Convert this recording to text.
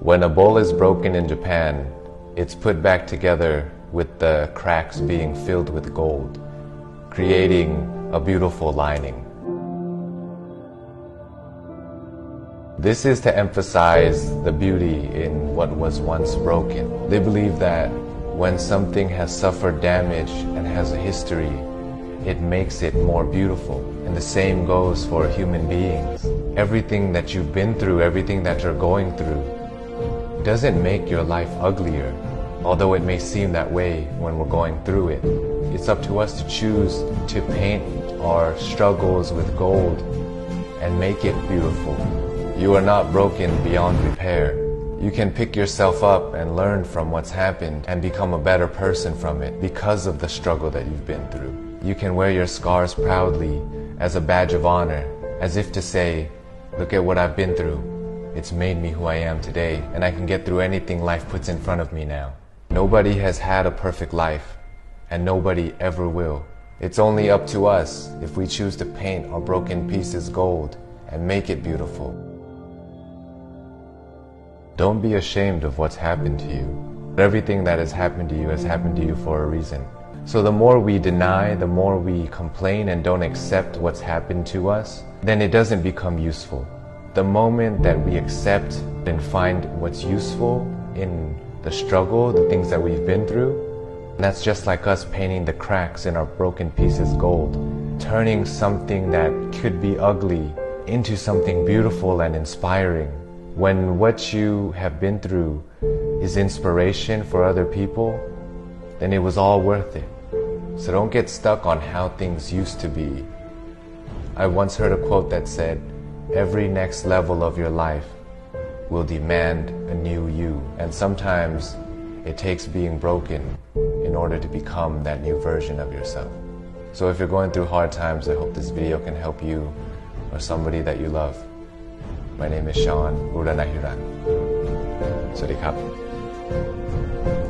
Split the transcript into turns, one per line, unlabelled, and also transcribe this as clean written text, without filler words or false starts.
When a bowl is broken in Japan, it's put back together with the cracks being filled with gold, creating a beautiful lining. This is to emphasize the beauty in what was once broken. They believe that when something has suffered damage and has a history, it makes it more beautiful. And the same goes for human beings. Everything that you've been through, everything that you're going through, doesn't make your life uglier, although it may seem that way when we're going through it. It's up to us to choose to paint our struggles with gold and make it beautiful. You are not broken beyond repair. You can pick yourself up and learn from what's happened and become a better person from it because of the struggle that you've been through. You can wear your scars proudly as a badge of honor, as if to say, look at what I've been through. It's made me who I am today, and I can get through anything life puts in front of me now. Nobody has had a perfect life, and nobody ever will. It's only up to us if we choose to paint our broken pieces gold and make it beautiful. Don't be ashamed of what's happened to you. Everything that has happened to you has happened to you for a reason. So the more we deny, the more we complain and don't accept what's happened to us, then it doesn't become useful. The moment that we accept and find what's useful in the struggle, the things that we've been through, that's just like us painting the cracks in our broken pieces gold, turning something that could be ugly into something beautiful and inspiring. When what you have been through is inspiration for other people, then it was all worth it. So don't get stuck on how things used to be. I once heard a quote that said, every next level of your life will demand a new you. And sometimes it takes being broken in order to become that new version of yourself. So if you're going through hard times, I hope this video can help you or somebody that you love. My name is Sean Uranahiran. สวัสดีครับ